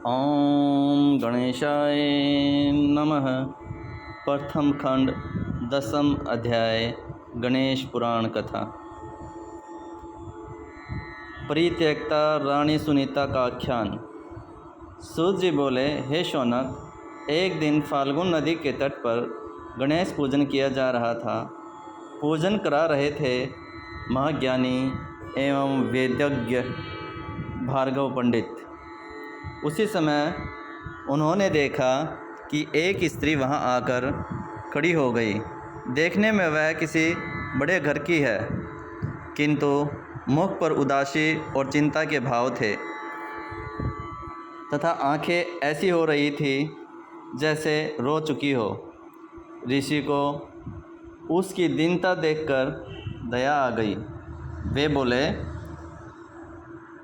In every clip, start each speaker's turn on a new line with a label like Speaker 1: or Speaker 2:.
Speaker 1: ओम गणेशाय नमः। प्रथम खंड, दसम अध्याय, गणेश पुराण कथा। परित्यक्ता रानी सुनीता का आख्यान। सूत जी बोले, हे शौनक, एक दिन फाल्गुन नदी के तट पर गणेश पूजन किया जा रहा था। पूजन करा रहे थे महाज्ञानी एवं वेदज्ञ भार्गव पंडित। उसी समय उन्होंने देखा कि एक स्त्री वहां आकर खड़ी हो गई। देखने में वह किसी बड़े घर की है, किंतु मुख पर उदासी और चिंता के भाव थे तथा आंखें ऐसी हो रही थी जैसे रो चुकी हो। ऋषि को उसकी दीनता देखकर दया आ गई। वे बोले,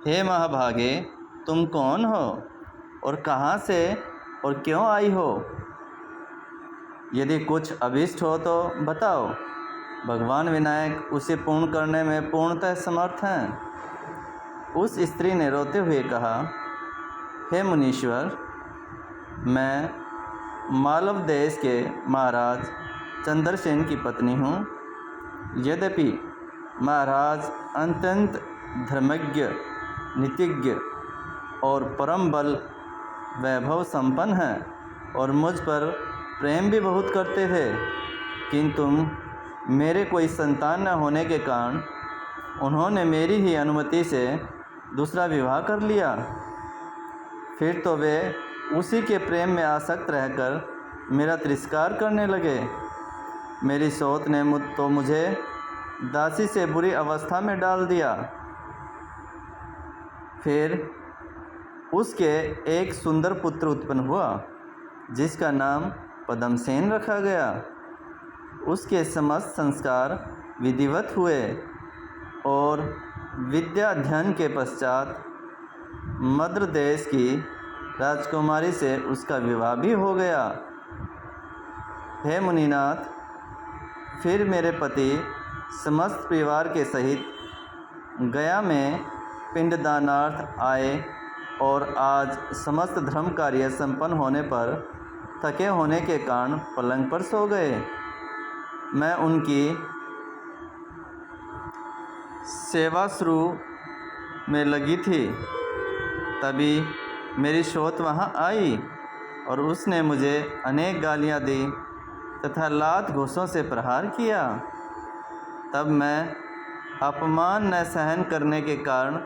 Speaker 1: हे महाभागे, तुम कौन हो और कहाँ से और क्यों आई हो? यदि कुछ अभीष्ट हो तो बताओ। भगवान विनायक उसे पूर्ण करने में पूर्णतः समर्थ हैं। उस स्त्री ने रोते हुए कहा, हे मुनीश्वर, मैं मालव देश के महाराज चंद्रसेन की पत्नी हूँ। यद्यपि महाराज अत्यंत धर्मज्ञ, नीतिज्ञ और परम बल वैभव संपन्न हैं और मुझ पर प्रेम भी बहुत करते थे, किंतु मेरे कोई संतान न होने के कारण उन्होंने मेरी ही अनुमति से दूसरा विवाह कर लिया। फिर तो वे उसी के प्रेम में आसक्त रहकर मेरा तिरस्कार करने लगे। मेरी सौत ने मुझे दासी से बुरी अवस्था में डाल दिया। फिर उसके एक सुंदर पुत्र उत्पन्न हुआ, जिसका नाम पद्मसेन रखा गया। उसके समस्त संस्कार विधिवत हुए और विद्या अध्ययन के पश्चात मद्र देश की राजकुमारी से उसका विवाह भी हो गया। हे मुनिनाथ, फिर मेरे पति समस्त परिवार के सहित गया में पिंडदानार्थ आए और आज समस्त धर्म कार्य संपन्न होने पर थके होने के कारण पलंग पर सो गए। मैं उनकी सेवा शुरू में लगी थी, तभी मेरी सौत वहाँ आई और उसने मुझे अनेक गालियाँ दी तथा लात घूंसों से प्रहार किया। तब मैं अपमान न सहन करने के कारण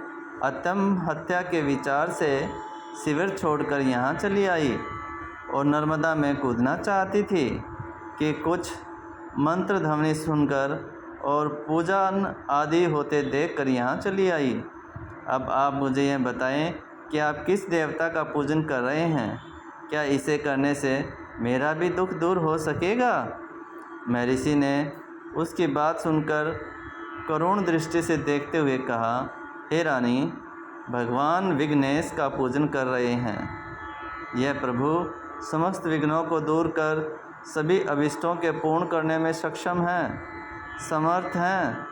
Speaker 1: आत्महत्या के विचार से शिविर छोड़कर यहाँ चली आई और नर्मदा में कूदना चाहती थी कि कुछ मंत्र ध्वनि सुनकर और पूजन आदि होते देखकर यहाँ चली आई। अब आप मुझे यह बताएं कि आप किस देवता का पूजन कर रहे हैं? क्या इसे करने से मेरा भी दुख दूर हो सकेगा? महर्षि ने उसकी बात सुनकर करुण दृष्टि से देखते हुए कहा, हे रानी, भगवान विघ्नेश का पूजन कर रहे हैं। यह प्रभु समस्त विघ्नों को दूर कर सभी अभिष्टों के पूर्ण करने में सक्षम हैं, समर्थ हैं।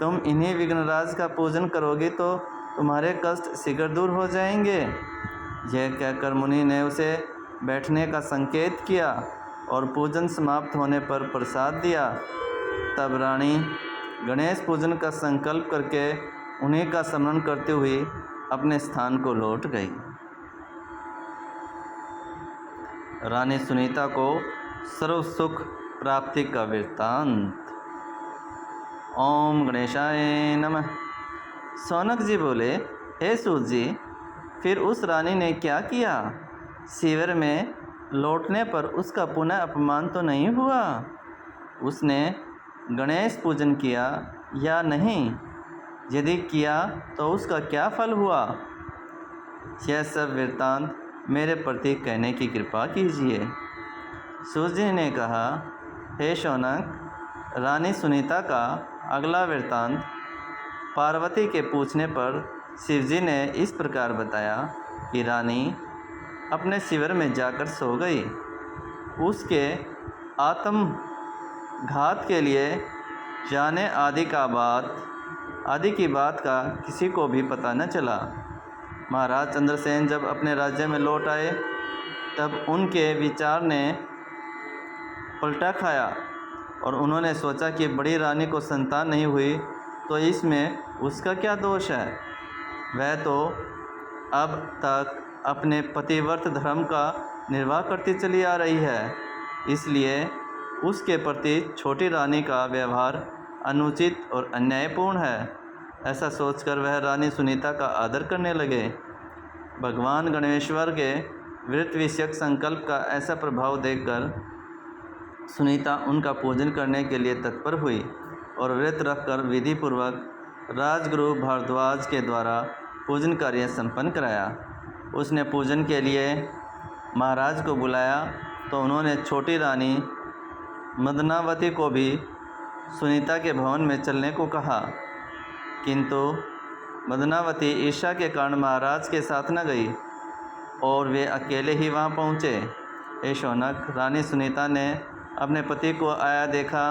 Speaker 1: तुम इन्हीं विघ्नराज का पूजन करोगी तो तुम्हारे कष्ट शीघ्र दूर हो जाएंगे। यह कहकर मुनि ने उसे बैठने का संकेत किया और पूजन समाप्त होने पर प्रसाद दिया। तब रानी गणेश पूजन का संकल्प करके उन्हीं का स्मरण करते हुए अपने स्थान को लौट गई। रानी सुनीता को सर्व सुख प्राप्ति का वृत्तांत। ओम गणेशाय नमः। शौनक जी बोले, हे सूत जी, फिर उस रानी ने क्या किया? शिविर में लौटने पर उसका पुनः अपमान तो नहीं हुआ? उसने गणेश पूजन किया या नहीं? यदि किया तो उसका क्या फल हुआ? यह सब वृत्तांत मेरे प्रति कहने की कृपा कीजिए। सूत जी ने कहा, हे शौनक, रानी सुनीता का अगला वृत्तांत पार्वती के पूछने पर शिवजी ने इस प्रकार बताया कि रानी अपने शिविर में जाकर सो गई। उसके आत्मघात के लिए जाने आदि की बात का किसी को भी पता न चला। महाराज चंद्रसेन जब अपने राज्य में लौट आए तब उनके विचार ने पलटा खाया और उन्होंने सोचा कि बड़ी रानी को संतान नहीं हुई तो इसमें उसका क्या दोष है। वह तो अब तक अपने पतिव्रत धर्म का निर्वाह करती चली आ रही है, इसलिए उसके प्रति छोटी रानी का व्यवहार अनुचित और अन्यायपूर्ण है। ऐसा सोचकर वह रानी सुनीता का आदर करने लगे। भगवान गणेश्वर के व्रत विषयक संकल्प का ऐसा प्रभाव देखकर सुनीता उनका पूजन करने के लिए तत्पर हुई और व्रत रखकर विधि पूर्वक राजगुरु भारद्वाज के द्वारा पूजन कार्य संपन्न कराया। उसने पूजन के लिए महाराज को बुलाया तो उन्होंने छोटी रानी मदनावती को भी सुनीता के भवन में चलने को कहा, किंतु मदनावती ईर्ष्या के कारण महाराज के साथ न गई और वे अकेले ही वहां पहुँचे। हे शौनक, रानी सुनीता ने अपने पति को आया देखा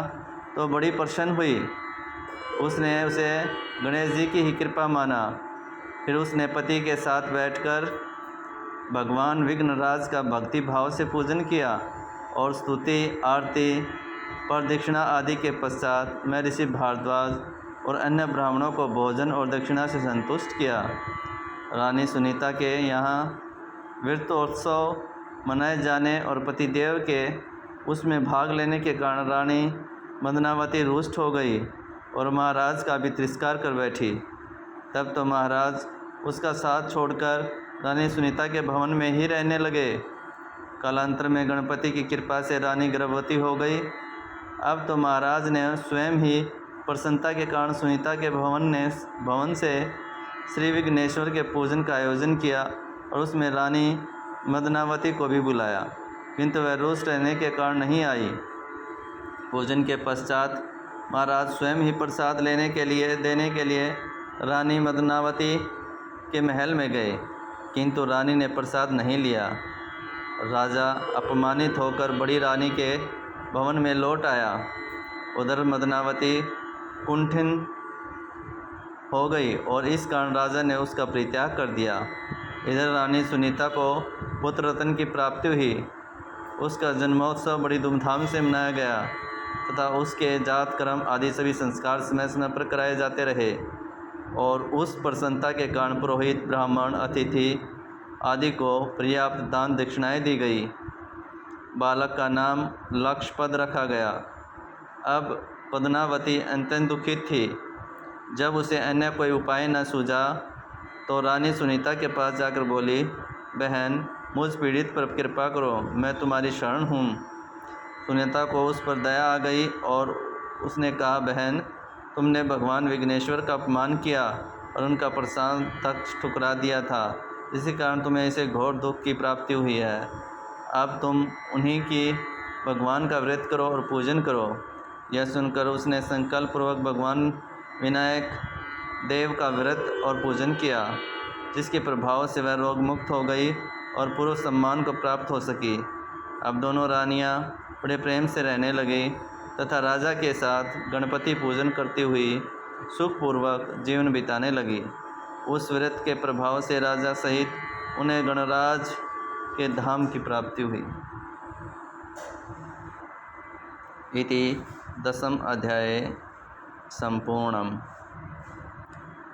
Speaker 1: तो बड़ी प्रसन्न हुई। उसने उसे गणेश जी की ही कृपा माना। फिर उसने पति के साथ बैठकर भगवान विघ्नराज का भक्ति भाव से पूजन किया और स्तुति, आरती, प्रदक्षिणा आदि के पश्चात मैं ऋषि भारद्वाज और अन्य ब्राह्मणों को भोजन और दक्षिणा से संतुष्ट किया। रानी सुनीता के यहाँ व्रतोत्सव मनाए जाने और पतिदेव के उसमें भाग लेने के कारण रानी मदनावती रुष्ट हो गई और महाराज का भी तिरस्कार कर बैठी। तब तो महाराज उसका साथ छोड़कर रानी सुनीता के भवन में ही रहने लगे। कालांतर में गणपति की कृपा से रानी गर्भवती हो गई। अब तो महाराज ने स्वयं ही प्रसन्नता के कारण सुनीता के भवन से श्री विघ्नेश्वर के पूजन का आयोजन किया और उसमें रानी मदनावती को भी बुलाया, किंतु वह रुष्ट रहने के कारण नहीं आई। पूजन के पश्चात महाराज स्वयं ही प्रसाद देने के लिए रानी मदनावती के महल में गए, किंतु रानी ने प्रसाद नहीं लिया। राजा अपमानित होकर बड़ी रानी के भवन में लौट आया। उधर मदनावती कुंठिन हो गई और इस कारण राजा ने उसका परित्याग कर दिया। इधर रानी सुनीता को पुत्र रत्न की प्राप्ति हुई। उसका जन्मोत्सव बड़ी धूमधाम से मनाया गया तथा उसके जात कर्म आदि सभी संस्कार समय समय पर कराए जाते रहे और उस प्रसन्नता के कारण पुरोहित, ब्राह्मण, अतिथि आदि को पर्याप्त दान दक्षिणाएँ दी गई। बालक का नाम लक्ष्यपद रखा गया। अब पद्मावती अत्यंत दुखित थी। जब उसे अन्य कोई उपाय न सूझा तो रानी सुनीता के पास जाकर बोली, बहन, मुझ पीड़ित पर कृपा करो, मैं तुम्हारी शरण हूँ। सुनीता को उस पर दया आ गई और उसने कहा, बहन, तुमने भगवान विघ्नेश्वर का अपमान किया और उनका प्रसाद तक ठुकरा दिया था, इसी कारण तुम्हें इसे घोर दुख की प्राप्ति हुई है। अब तुम उन्हीं की भगवान का व्रत करो और पूजन करो। यह सुनकर उसने संकल्प पूर्वक भगवान विनायक देव का व्रत और पूजन किया, जिसके प्रभाव से वह रोग मुक्त हो गई और पूर्व सम्मान को प्राप्त हो सकी। अब दोनों रानियां बड़े प्रेम से रहने लगी तथा राजा के साथ गणपति पूजन करती हुई सुखपूर्वक जीवन बिताने लगी। उस व्रत के प्रभाव से राजा सहित उन्हें गणराज के धाम की प्राप्ति हुई। इति 10वां अध्याय संपूर्णम।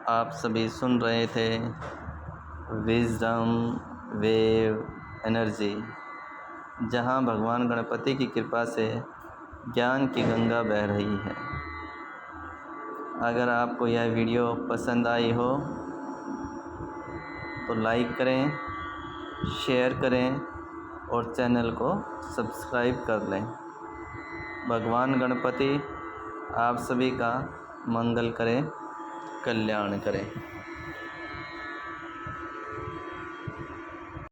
Speaker 1: आप सभी सुन रहे थे विजडम वेव एनर्जी, जहां भगवान गणपति की कृपा से ज्ञान की गंगा बह रही है। अगर आपको यह वीडियो पसंद आई हो तो लाइक करें, शेयर करें और चैनल को सब्सक्राइब कर लें। भगवान गणपति आप सभी का मंगल करें, कल्याण करें।